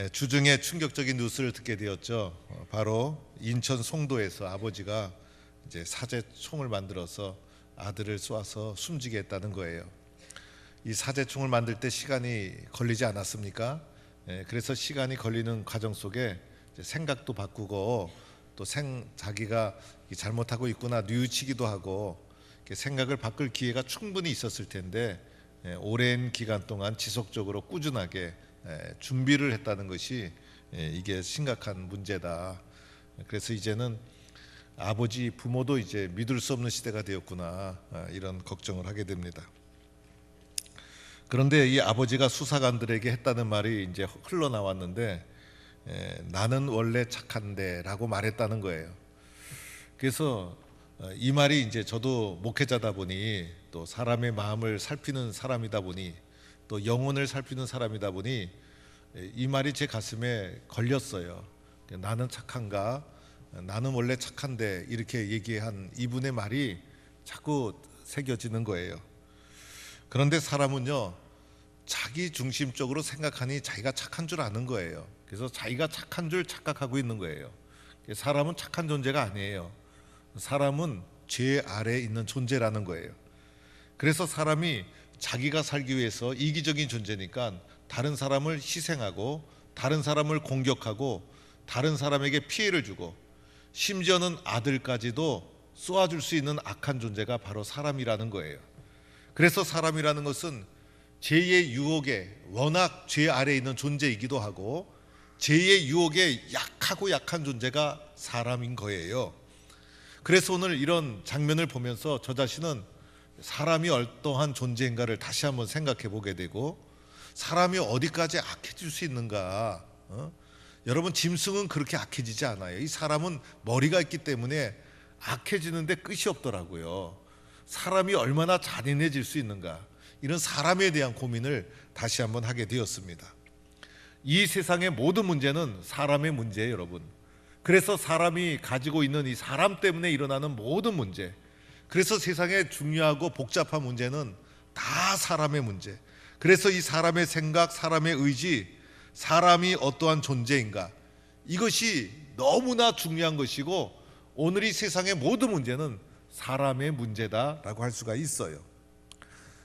주중에 충격적인 뉴스를 듣게 되었죠. 바로 인천 송도에서 아버지가 이제 사제총을 만들어서 아들을 쏘아서 숨지게 했다는 거예요. 이 사제총을 만들 때 시간이 걸리지 않았습니까? 그래서 시간이 걸리는 과정 속에 이제 생각도 바꾸고 또 자기가 잘못하고 있구나 뉘우치기도 하고 생각을 바꿀 기회가 충분히 있었을 텐데 오랜 기간 동안 지속적으로 꾸준하게 준비를 했다는 것이 이게 심각한 문제다. 그래서 이제는 아버지 부모도 이제 믿을 수 없는 시대가 되었구나, 이런 걱정을 하게 됩니다. 그런데 이 아버지가 수사관들에게 했다는 말이 이제 흘러나왔는데 나는 원래 착한데 라고 말했다는 거예요. 그래서 이 말이 이제 저도 목회자다 보니 또 사람의 마음을 살피는 사람이다 보니 또 영혼을 살피는 사람이다 보니 이 말이 제 가슴에 걸렸어요. 나는 착한가? 나는 원래 착한데 이렇게 얘기한 이분의 말이 자꾸 새겨지는 거예요. 그런데 사람은요, 자기 중심적으로 생각하니 자기가 착한 줄 아는 거예요. 그래서 자기가 착한 줄 착각하고 있는 거예요. 사람은 착한 존재가 아니에요. 사람은 죄 아래에 있는 존재라는 거예요. 그래서 사람이 자기가 살기 위해서 이기적인 존재니까 다른 사람을 희생하고 다른 사람을 공격하고 다른 사람에게 피해를 주고 심지어는 아들까지도 쏘아줄 수 있는 악한 존재가 바로 사람이라는 거예요. 그래서 사람이라는 것은 죄의 유혹에 워낙 죄 아래에 있는 존재이기도 하고 죄의 유혹에 약하고 약한 존재가 사람인 거예요. 그래서 오늘 이런 장면을 보면서 저 자신은 사람이 어떠한 존재인가를 다시 한번 생각해 보게 되고, 사람이 어디까지 악해질 수 있는가? 여러분, 짐승은 그렇게 악해지지 않아요. 이 사람은 머리가 있기 때문에 악해지는데 끝이 없더라고요. 사람이 얼마나 잔인해질 수 있는가, 이런 사람에 대한 고민을 다시 한번 하게 되었습니다. 이 세상의 모든 문제는 사람의 문제예요, 여러분. 그래서 사람이 가지고 있는 이 사람 때문에 일어나는 모든 문제, 그래서 세상의 중요하고 복잡한 문제는 다 사람의 문제. 그래서 이 사람의 생각, 사람의 의지, 사람이 어떠한 존재인가, 이것이 너무나 중요한 것이고 오늘 이 세상의 모든 문제는 사람의 문제다라고 할 수가 있어요.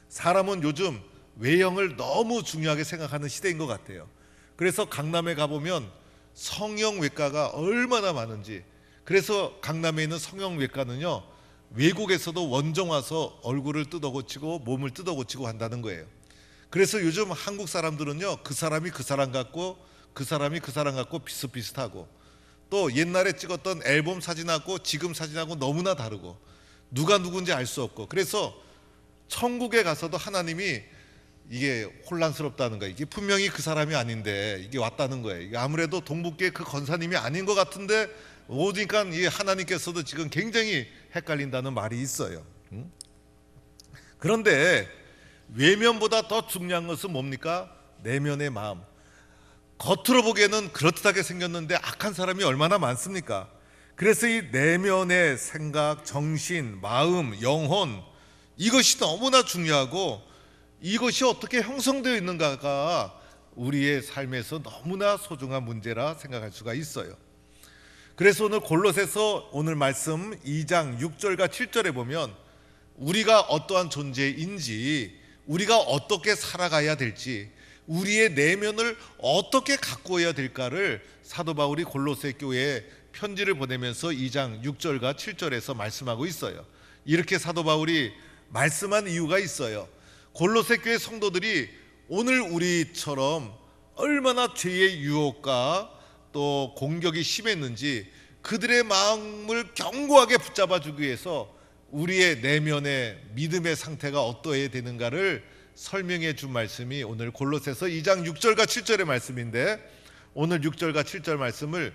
사람은 요즘 외형을 너무 중요하게 생각하는 시대인 것 같아요. 그래서 강남에 가보면 성형외과가 얼마나 많은지, 그래서 강남에 있는 성형외과는요, 외국에서도 원정 와서 얼굴을 뜯어고치고 몸을 뜯어고치고 한다는 거예요. 그래서 요즘 한국 사람들은요, 그 사람이 그 사람 같고 그 사람이 그 사람 같고 비슷비슷하고 또 옛날에 찍었던 앨범 사진하고 지금 사진하고 너무나 다르고 누가 누군지 알 수 없고, 그래서 천국에 가서도 하나님이 이게 혼란스럽다는 거예요. 이게 분명히 그 사람이 아닌데 이게 왔다는 거예요. 이게 아무래도 동북계 그 권사님이 아닌 것 같은데 오니까 이 하나님께서도 지금 굉장히 헷갈린다는 말이 있어요. 그런데 외면보다 더 중요한 것은 뭡니까? 내면의 마음. 겉으로 보기에는 그렇듯하게 생겼는데 악한 사람이 얼마나 많습니까? 그래서 이 내면의 생각, 정신, 마음, 영혼, 이것이 너무나 중요하고 이것이 어떻게 형성되어 있는가가 우리의 삶에서 너무나 소중한 문제라 생각할 수가 있어요. 그래서 오늘 골로새서 오늘 말씀 2장 6절과 7절에 보면 우리가 어떠한 존재인지, 우리가 어떻게 살아가야 될지, 우리의 내면을 어떻게 가꾸어야 될까를 사도 바울이 골로새 교회에 편지를 보내면서 2장 6절과 7절에서 말씀하고 있어요. 이렇게 사도 바울이 말씀한 이유가 있어요. 골로새 교회 성도들이 오늘 우리처럼 얼마나 죄의 유혹과 또 공격이 심했는지 그들의 마음을 견고하게 붙잡아 주기 위해서 우리의 내면의 믿음의 상태가 어떠해야 되는가를 설명해 준 말씀이 오늘 골로새서 2장 6절과 7절의 말씀인데, 오늘 6절과 7절 말씀을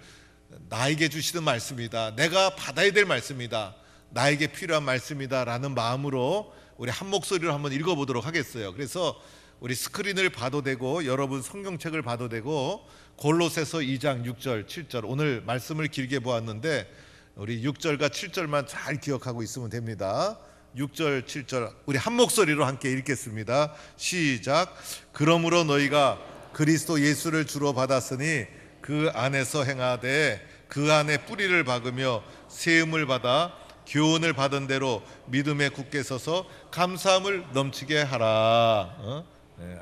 나에게 주시는 말씀이다, 내가 받아야 될 말씀이다, 나에게 필요한 말씀이다 라는 마음으로 우리 한 목소리로 한번 읽어보도록 하겠어요. 그래서 우리 스크린을 봐도 되고 여러분 성경책을 봐도 되고 골로새서 2장 6절 7절 오늘 말씀을 길게 보았는데 우리 6절과 7절만 잘 기억하고 있으면 됩니다. 6절 7절 우리 한 목소리로 함께 읽겠습니다. 시작. 그러므로 너희가 그리스도 예수를 주로 받았으니 그 안에서 행하되 그 안에 뿌리를 박으며 세움을 받아 교훈을 받은 대로 믿음에 굳게 서서 감사함을 넘치게 하라. 네.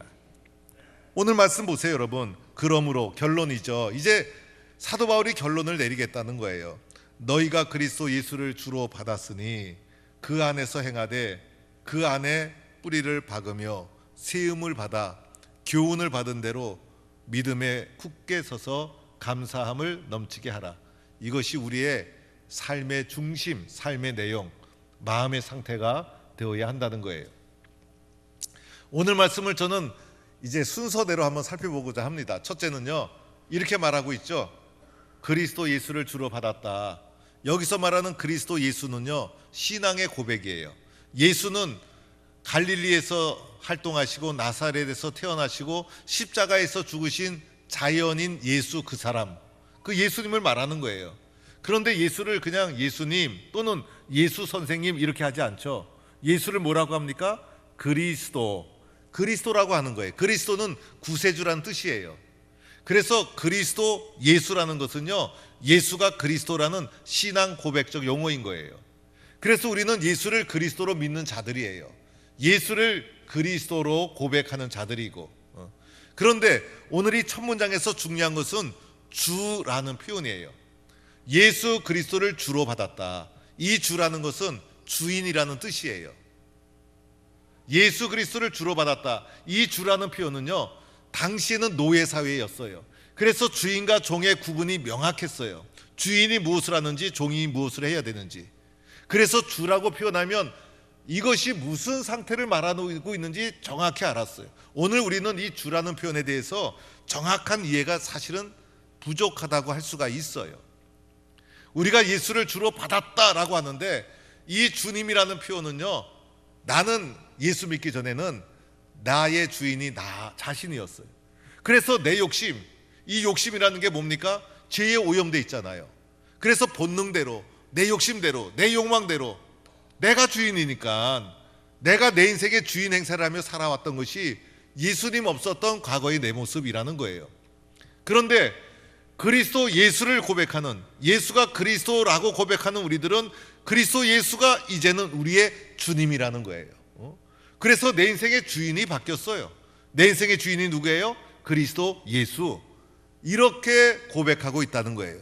오늘 말씀 보세요, 여러분. 그러므로 결론이죠. 이제 사도 바울이 결론을 내리겠다는 거예요. 너희가 그리스도 예수를 주로 받았으니 그 안에서 행하되 그 안에 뿌리를 박으며 세움을 받아 교훈을 받은 대로 믿음에 굳게 서서 감사함을 넘치게 하라. 이것이 우리의 삶의 중심, 삶의 내용, 마음의 상태가 되어야 한다는 거예요. 오늘 말씀을 저는 이제 순서대로 한번 살펴보고자 합니다. 첫째는요, 이렇게 말하고 있죠. 그리스도 예수를 주로 받았다. 여기서 말하는 그리스도 예수는요, 신앙의 고백이에요. 예수는 갈릴리에서 활동하시고 나사렛에서 태어나시고 십자가에서 죽으신 자연인 예수, 그 사람, 그 예수님을 말하는 거예요. 그런데 예수를 그냥 예수님 또는 예수 선생님 이렇게 하지 않죠. 예수를 뭐라고 합니까? 그리스도라고 하는 거예요. 그리스도는 구세주라는 뜻이에요. 그래서 그리스도 예수라는 것은요, 예수가 그리스도라는 신앙 고백적 용어인 거예요. 그래서 우리는 예수를 그리스도로 믿는 자들이에요. 예수를 그리스도로 고백하는 자들이고, 그런데 오늘 이 첫 문장에서 중요한 것은 주라는 표현이에요. 예수 그리스도를 주로 받았다. 이 주라는 것은 주인이라는 뜻이에요. 예수 그리스도를 주로 받았다. 이 주라는 표현은요, 당시에는 노예사회였어요. 그래서 주인과 종의 구분이 명확했어요. 주인이 무엇을 하는지 종이 무엇을 해야 되는지. 그래서 주라고 표현하면 이것이 무슨 상태를 말하고 있는지 정확히 알았어요. 오늘 우리는 이 주라는 표현에 대해서 정확한 이해가 사실은 부족하다고 할 수가 있어요. 우리가 예수를 주로 받았다라고 하는데 이 주님이라는 표현은요, 나는 예수 믿기 전에는 나의 주인이 나 자신이었어요. 그래서 내 욕심, 이 욕심이라는 게 뭡니까? 죄에 오염돼 있잖아요. 그래서 본능대로, 내 욕심대로, 내 욕망대로 내가 주인이니까 내가 내 인생의 주인 행세를 하며 살아왔던 것이 예수님 없었던 과거의 내 모습이라는 거예요. 그런데 그리스도 예수를 고백하는, 예수가 그리스도라고 고백하는 우리들은 그리스도 예수가 이제는 우리의 주님이라는 거예요. 그래서 내 인생의 주인이 바뀌었어요. 내 인생의 주인이 누구예요? 그리스도 예수. 이렇게 고백하고 있다는 거예요.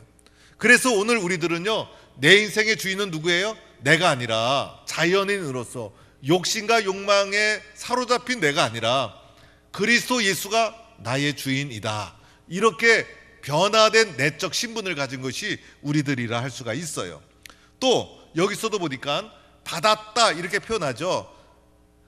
그래서 오늘 우리들은요, 내 인생의 주인은 누구예요? 내가 아니라, 자연인으로서 욕심과 욕망에 사로잡힌 내가 아니라 그리스도 예수가 나의 주인이다. 이렇게 변화된 내적 신분을 가진 것이 우리들이라 할 수가 있어요. 또 여기서도 보니까 받았다 이렇게 표현하죠.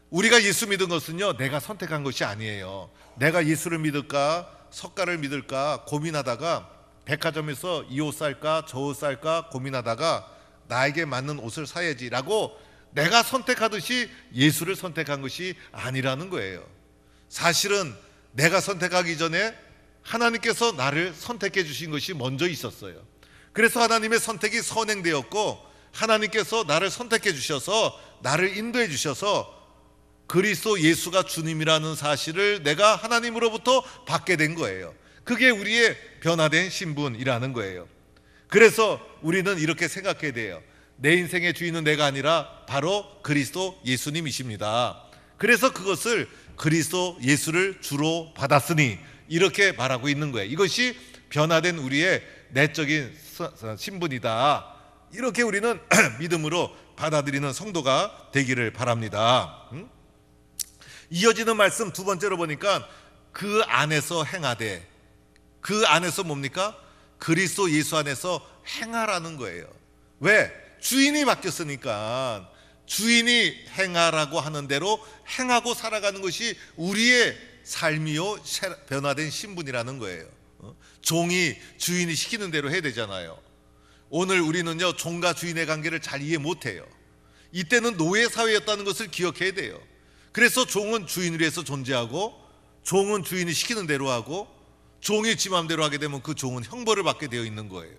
우리가 예수 믿은 것은요, 내가 선택한 것이 아니에요. 내가 예수를 믿을까 석가를 믿을까 고민하다가 백화점에서 이 옷 살까 저 옷 살까 고민하다가 나에게 맞는 옷을 사야지라고 내가 선택하듯이 예수를 선택한 것이 아니라는 거예요. 사실은 내가 선택하기 전에 하나님께서 나를 선택해 주신 것이 먼저 있었어요. 그래서 하나님의 선택이 선행되었고 하나님께서 나를 선택해 주셔서 나를 인도해 주셔서 그리스도 예수가 주님이라는 사실을 내가 하나님으로부터 받게 된 거예요. 그게 우리의 변화된 신분이라는 거예요. 그래서 우리는 이렇게 생각해야 돼요. 내 인생의 주인은 내가 아니라 바로 그리스도 예수님이십니다. 그래서 그것을 그리스도 예수를 주로 받았으니 이렇게 말하고 있는 거예요. 이것이 변화된 우리의 내적인 신분이다. 이렇게 우리는 믿음으로 받아들이는 성도가 되기를 바랍니다. 이어지는 말씀 두 번째로 보니까 그 안에서 행하되, 그 안에서 뭡니까? 그리스도 예수 안에서 행하라는 거예요. 왜? 주인이 바뀌었으니까 주인이 행하라고 하는 대로 행하고 살아가는 것이 우리의 삶이요 변화된 신분이라는 거예요. 종이 주인이 시키는 대로 해야 되잖아요. 오늘 우리는요, 종과 주인의 관계를 잘 이해 못해요. 이때는 노예 사회였다는 것을 기억해야 돼요. 그래서 종은 주인을 위해서 존재하고 종은 주인이 시키는 대로 하고 종이 지 마음대로 하게 되면 그 종은 형벌을 받게 되어 있는 거예요.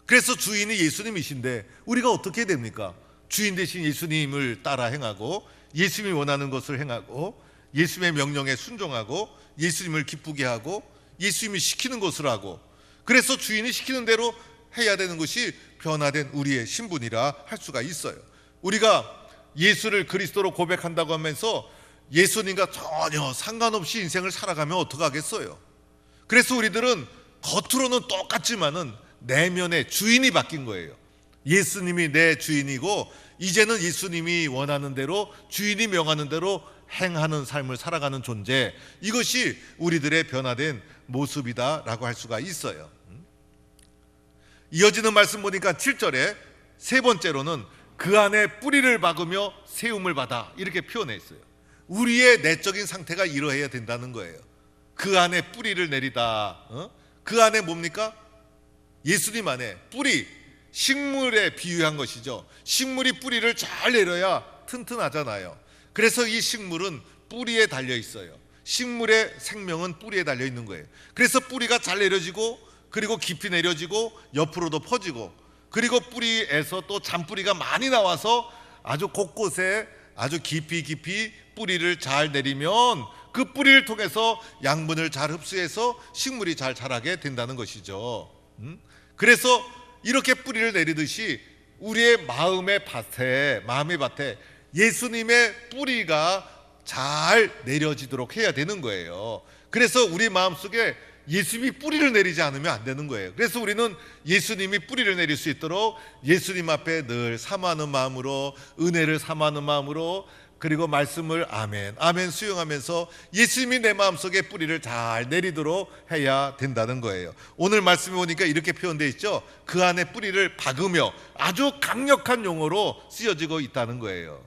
그래서 주인이 예수님이신데 우리가 어떻게 됩니까? 주인 대신 예수님을 따라 행하고 예수님이 원하는 것을 행하고 예수님의 명령에 순종하고 예수님을 기쁘게 하고 예수님이 시키는 것을 하고, 그래서 주인이 시키는 대로 해야 되는 것이 변화된 우리의 신분이라 할 수가 있어요. 우리가 예수를 그리스도로 고백한다고 하면서 예수님과 전혀 상관없이 인생을 살아가면 어떡하겠어요? 그래서 우리들은 겉으로는 똑같지만은 내면의 주인이 바뀐 거예요. 예수님이 내 주인이고 이제는 예수님이 원하는 대로, 주인이 명하는 대로 행하는 삶을 살아가는 존재, 이것이 우리들의 변화된 모습이다라고 할 수가 있어요. 이어지는 말씀 보니까 7절에 세 번째로는 그 안에 뿌리를 박으며 세움을 받아, 이렇게 표현했어요. 우리의 내적인 상태가 이러해야 된다는 거예요. 그 안에 뿌리를 내리다. 그 안에 뭡니까? 예수님 안에 뿌리, 식물에 비유한 것이죠. 식물이 뿌리를 잘 내려야 튼튼하잖아요. 그래서 이 식물은 뿌리에 달려 있어요. 식물의 생명은 뿌리에 달려 있는 거예요. 그래서 뿌리가 잘 내려지고, 그리고 깊이 내려지고 옆으로도 퍼지고, 그리고 뿌리에서 또 잔뿌리가 많이 나와서 아주 곳곳에 아주 깊이 뿌리를 잘 내리면 그 뿌리를 통해서 양분을 잘 흡수해서 식물이 잘 자라게 된다는 것이죠. 그래서 이렇게 뿌리를 내리듯이 우리의 마음의 밭에 예수님의 뿌리가 잘 내려지도록 해야 되는 거예요. 그래서 우리 마음속에 예수님이 뿌리를 내리지 않으면 안 되는 거예요. 그래서 우리는 예수님이 뿌리를 내릴 수 있도록 예수님 앞에 늘 사모하는 마음으로, 은혜를 사모하는 마음으로, 그리고 말씀을 아멘 수용하면서 예수님이 내 마음속에 뿌리를 잘 내리도록 해야 된다는 거예요. 오늘 말씀에 보니까 이렇게 표현되어 있죠. 그 안에 뿌리를 박으며, 아주 강력한 용어로 쓰여지고 있다는 거예요.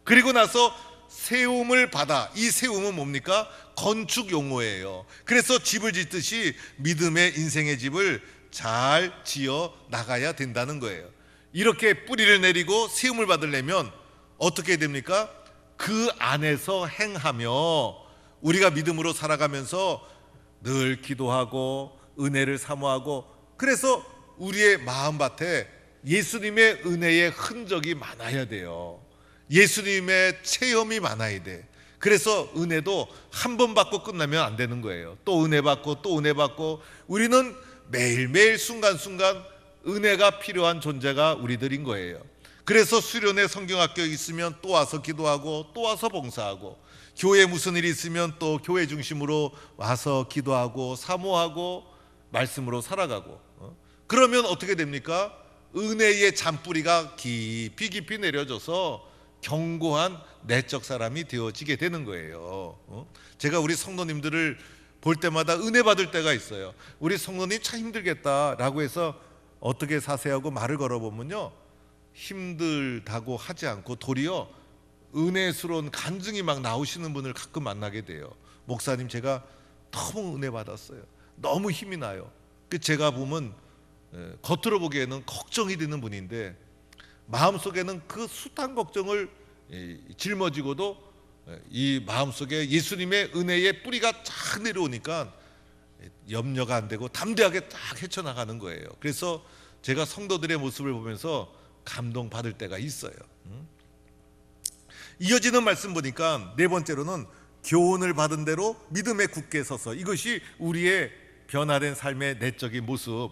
그리고 나서 세움을 받아. 이 세움은 뭡니까? 건축 용어예요. 그래서 집을 짓듯이 믿음의 인생의 집을 잘 지어 나가야 된다는 거예요. 이렇게 뿌리를 내리고 세움을 받으려면 어떻게 됩니까? 그 안에서 행하며, 우리가 믿음으로 살아가면서 늘 기도하고 은혜를 사모하고, 그래서 우리의 마음밭에 예수님의 은혜의 흔적이 많아야 돼요. 예수님의 체험이 많아야 돼. 그래서 은혜도 한 번 받고 끝나면 안 되는 거예요. 또 은혜 받고 또 은혜 받고, 우리는 매일매일 순간순간 은혜가 필요한 존재가 우리들인 거예요. 그래서 수련회 성경학교 있으면 또 와서 기도하고 또 와서 봉사하고, 교회 무슨 일이 있으면 또 교회 중심으로 와서 기도하고 사모하고 말씀으로 살아가고, 그러면 어떻게 됩니까? 은혜의 잔뿌리가 깊이 내려져서 견고한 내적 사람이 되어지게 되는 거예요. 제가 우리 성도님들을 볼 때마다 은혜 받을 때가 있어요. 우리 성도님 참 힘들겠다라고 해서 어떻게 사세요 하고 말을 걸어보면요, 힘들다고 하지 않고 도리어 은혜스러운 간증이 막 나오시는 분을 가끔 만나게 돼요. 목사님, 제가 너무 은혜 받았어요. 너무 힘이 나요. 제가 보면 겉으로 보기에는 걱정이 되는 분인데 마음속에는 그 숱한 걱정을 짊어지고도 이 마음속에 예수님의 은혜의 뿌리가 쫙 내려오니까 염려가 안 되고 담대하게 딱 헤쳐나가는 거예요. 그래서 제가 성도들의 모습을 보면서 감동받을 때가 있어요. 이어지는 말씀 보니까 네 번째로는 교훈을 받은 대로 믿음에 굳게 서서, 이것이 우리의 변화된 삶의 내적인 모습.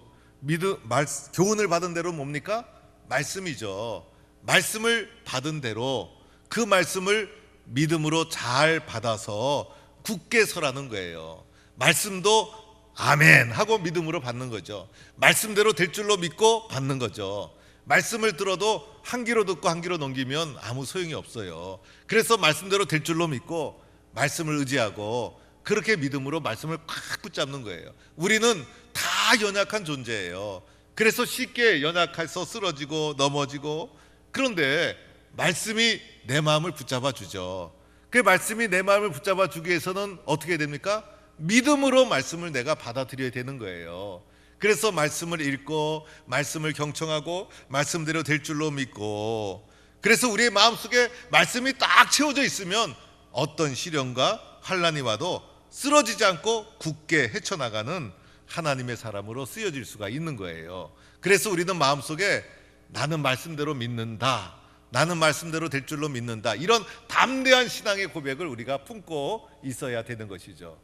교훈을 받은 대로 뭡니까? 말씀이죠. 말씀을 받은 대로 그 말씀을 믿음으로 잘 받아서 굳게 서라는 거예요. 말씀도 아멘 하고 믿음으로 받는 거죠. 말씀대로 될 줄로 믿고 받는 거죠. 말씀을 들어도 한 귀로 듣고 한 귀로 넘기면 아무 소용이 없어요. 그래서 말씀대로 될 줄로 믿고 말씀을 의지하고 그렇게 믿음으로 말씀을 꽉 붙잡는 거예요. 우리는 다 연약한 존재예요. 그래서 쉽게 연약해서 쓰러지고 넘어지고, 그런데 말씀이 내 마음을 붙잡아 주죠. 그 말씀이 내 마음을 붙잡아 주기 위해서는 어떻게 됩니까? 믿음으로 말씀을 내가 받아들여야 되는 거예요. 그래서 말씀을 읽고 말씀을 경청하고 말씀대로 될 줄로 믿고, 그래서 우리의 마음속에 말씀이 딱 채워져 있으면 어떤 시련과 환난이 와도 쓰러지지 않고 굳게 헤쳐나가는 하나님의 사람으로 쓰여질 수가 있는 거예요. 그래서 우리는 마음속에 나는 말씀대로 믿는다, 나는 말씀대로 될 줄로 믿는다. 이런 담대한 신앙의 고백을 우리가 품고 있어야 되는 것이죠.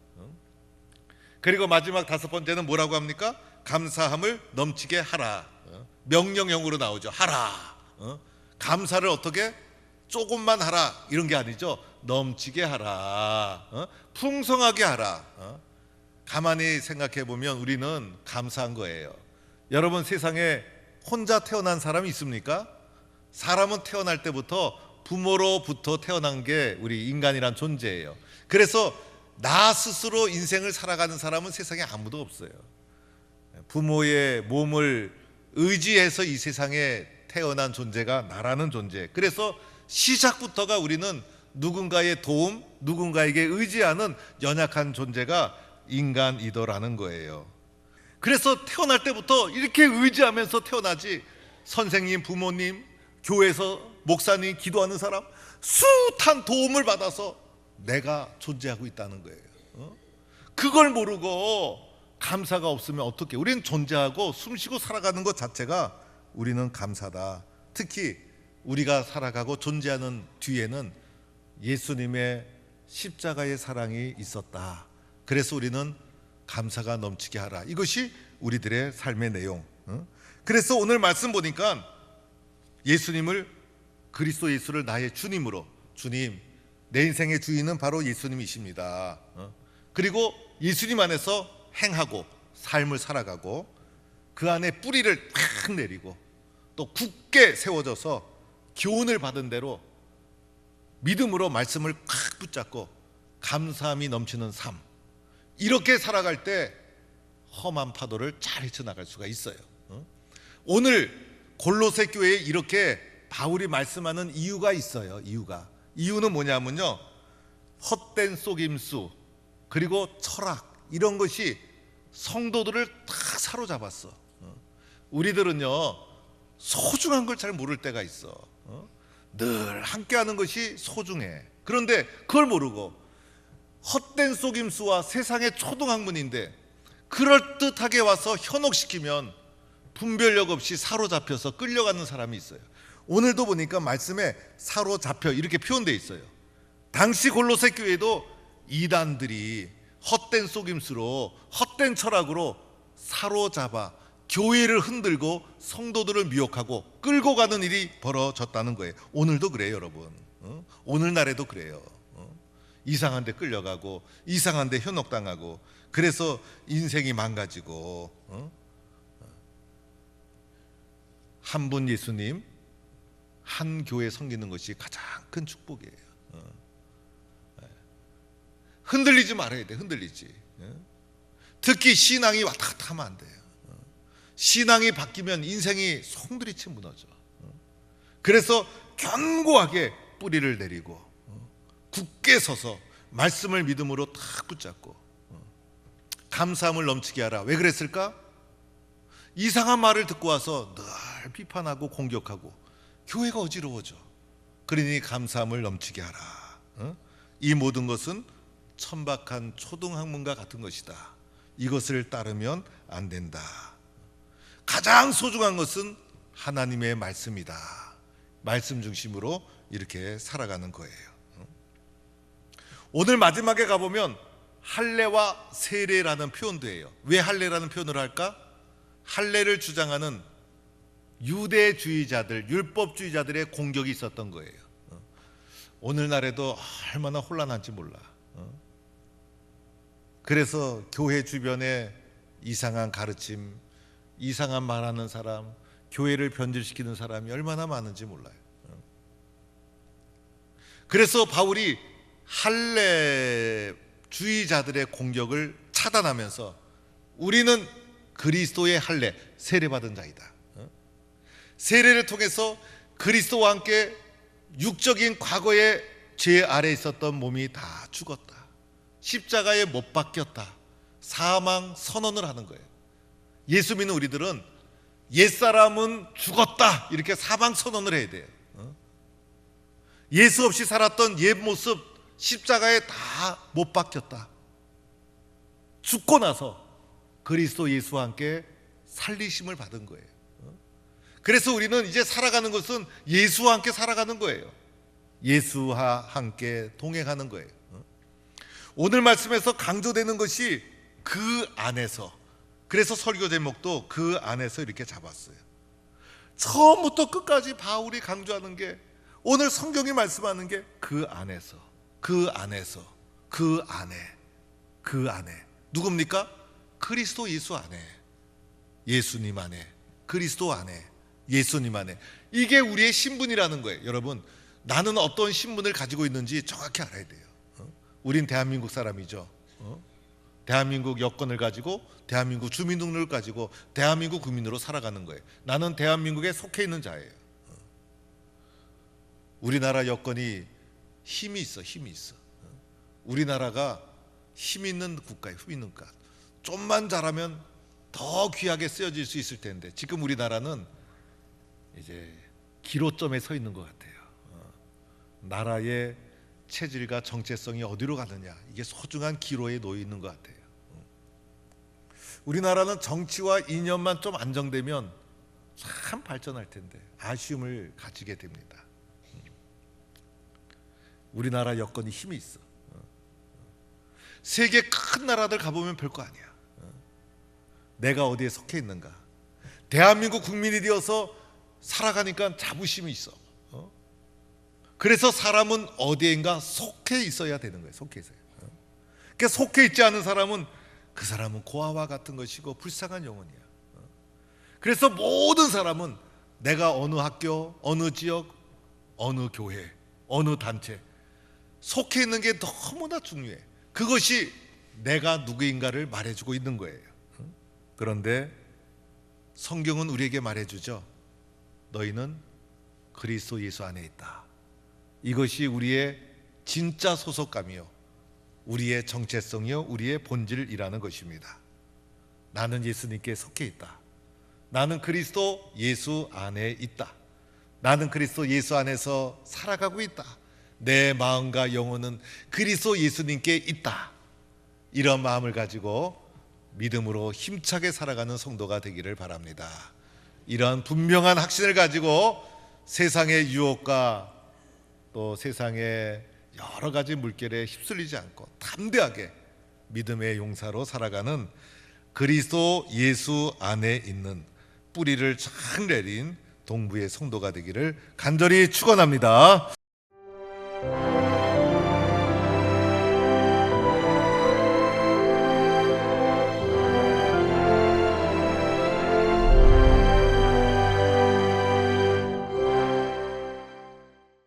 그리고 마지막 다섯 번째는 뭐라고 합니까? 감사함을 넘치게 하라. 명령형으로 나오죠. 하라. 감사를 어떻게? 조금만 하라 이런 게 아니죠. 넘치게 하라. 풍성하게 하라. 가만히 생각해 보면 우리는 감사한 거예요. 여러분, 세상에 혼자 태어난 사람이 있습니까? 사람은 태어날 때부터 부모로부터 태어난 게 우리 인간이란 존재예요. 그래서 나 스스로 인생을 살아가는 사람은 세상에 아무도 없어요. 부모의 몸을 의지해서 이 세상에 태어난 존재가 나라는 존재. 그래서 시작부터가 우리는 누군가의 도움, 누군가에게 의지하는 연약한 존재가 인간이더라는 거예요. 그래서 태어날 때부터 이렇게 의지하면서 태어나지, 선생님, 부모님, 교회에서 목사님, 기도하는 사람 숱한 도움을 받아서 내가 존재하고 있다는 거예요. 그걸 모르고 감사가 없으면 어떻게? 우리는 존재하고 숨쉬고 살아가는 것 자체가 우리는 감사다. 특히 우리가 살아가고 존재하는 뒤에는 예수님의 십자가의 사랑이 있었다. 그래서 우리는 감사가 넘치게 하라. 이것이 우리들의 삶의 내용. 그래서 오늘 말씀 보니까 예수님을, 그리스도 예수를 나의 주님으로, 주님, 내 인생의 주인은 바로 예수님이십니다. 그리고 예수님 안에서 행하고 삶을 살아가고 그 안에 뿌리를 팍 내리고 또 굳게 세워져서 교훈을 받은 대로 믿음으로 말씀을 꽉 붙잡고 감사함이 넘치는 삶, 이렇게 살아갈 때 험한 파도를 잘 헤쳐나갈 수가 있어요. 오늘 골로새 교회에 이렇게 바울이 말씀하는 이유가 있어요. 이유는 뭐냐면요, 헛된 속임수 그리고 철학, 이런 것이 성도들을 다 사로잡았어. 우리들은요, 소중한 걸 잘 모를 때가 있어. 늘 함께하는 것이 소중해. 그런데 그걸 모르고 헛된 속임수와 세상의 초등학문인데 그럴듯하게 와서 현혹시키면 분별력 없이 사로잡혀서 끌려가는 사람이 있어요. 오늘도 보니까 말씀에 사로잡혀 이렇게 표현되어 있어요. 당시 골로새 교회도 이단들이 헛된 속임수로, 헛된 철학으로 사로잡아 교회를 흔들고 성도들을 미혹하고 끌고 가는 일이 벌어졌다는 거예요. 오늘도 그래요, 여러분. 오늘날에도 그래요. 이상한 데 끌려가고 이상한 데 현혹당하고, 그래서 인생이 망가지고. 한 분 예수님, 한 교회 섬기는 것이 가장 큰 축복이에요. 흔들리지 말아야 돼. 흔들리지. 특히 신앙이 왔다 갔다 하면 안 돼요. 신앙이 바뀌면 인생이 송두리째 무너져. 그래서 견고하게 뿌리를 내리고 굳게 서서 말씀을 믿음으로 탁 붙잡고 감사함을 넘치게 하라. 왜 그랬을까? 이상한 말을 듣고 와서 늘 비판하고 공격하고 교회가 어지러워져. 그러니 감사함을 넘치게 하라. 이 모든 것은 천박한 초등학문과 같은 것이다. 이것을 따르면 안 된다. 가장 소중한 것은 하나님의 말씀이다. 말씀 중심으로 이렇게 살아가는 거예요. 오늘 마지막에 가보면 할례와 세례라는 표현도 해요. 왜 할례라는 표현을 할까? 할례를 주장하는 유대주의자들, 율법주의자들의 공격이 있었던 거예요. 오늘날에도 얼마나 혼란한지 몰라. 그래서 교회 주변에 이상한 가르침, 이상한 말하는 사람, 교회를 변질시키는 사람이 얼마나 많은지 몰라요. 그래서 바울이 할례주의자들의 공격을 차단하면서 우리는 그리스도의 할례, 세례받은 자이다. 세례를 통해서 그리스도와 함께 육적인 과거의 죄 아래 있었던 몸이 다 죽었다. 십자가에 못 박혔다. 사망 선언을 하는 거예요. 예수 믿는 우리들은 옛사람은 죽었다, 이렇게 사망 선언을 해야 돼요. 예수 없이 살았던 옛 모습 십자가에 다 못 박혔다. 죽고 나서 그리스도 예수와 함께 살리심을 받은 거예요. 그래서 우리는 이제 살아가는 것은 예수와 함께 살아가는 거예요. 예수와 함께 동행하는 거예요. 오늘 말씀에서 강조되는 것이 그 안에서, 그래서 설교 제목도 그 안에서 이렇게 잡았어요. 처음부터 끝까지 바울이 강조하는 게, 오늘 성경이 말씀하는 게 그 안에서, 그 안에서, 그 안에, 그 안에. 누굽니까? 그리스도 예수 안에, 예수님 안에, 그리스도 안에, 예수님 안에. 이게 우리의 신분이라는 거예요. 여러분, 나는 어떤 신분을 가지고 있는지 정확히 알아야 돼요. 우린 대한민국 사람이죠. 대한민국 여권을 가지고, 대한민국 주민등록을 가지고 대한민국 국민으로 살아가는 거예요. 나는 대한민국에 속해 있는 자예요. 우리나라 여건이 힘이 있어, 힘이 있어. 우리나라가 힘 있는 국가예요, 힘 있는 국가. 좀만 잘하면 더 귀하게 쓰여질 수 있을 텐데, 지금 우리나라는 이제 기로점에 서 있는 것 같아요. 나라의 체질과 정체성이 어디로 가느냐, 이게 소중한 기로에 놓여 있는 것 같아요. 우리나라는 정치와 이념만 좀 안정되면 참 발전할 텐데 아쉬움을 가지게 됩니다. 우리나라 여건이 힘이 있어. 세계 큰 나라들 가보면 별거 아니야. 내가 어디에 속해 있는가. 대한민국 국민이 되어서 살아가니까 자부심이 있어. 그래서 사람은 어디인가 속해 있어야 되는 거예요. 속해 있어요. 그러니까 속해 있지 않은 사람은, 그 사람은 고아와 같은 것이고 불쌍한 영혼이야. 그래서 모든 사람은 내가 어느 학교, 어느 지역, 어느 교회, 어느 단체 속해 있는 게 너무나 중요해. 그것이 내가 누구인가를 말해주고 있는 거예요. 그런데 성경은 우리에게 말해주죠. 너희는 그리스도 예수 안에 있다. 이것이 우리의 진짜 소속감이요, 우리의 정체성이요, 우리의 본질이라는 것입니다. 나는 예수님께 속해 있다. 나는 그리스도 예수 안에 있다. 나는 그리스도 예수 안에서 살아가고 있다. 내 마음과 영혼은 그리스도 예수님께 있다. 이런 마음을 가지고 믿음으로 힘차게 살아가는 성도가 되기를 바랍니다. 이런 분명한 확신을 가지고 세상의 유혹과 또 세상의 여러 가지 물결에 휩쓸리지 않고 담대하게 믿음의 용사로 살아가는 그리스도 예수 안에 있는 뿌리를 쫙 내린 동부의 성도가 되기를 간절히 축원합니다.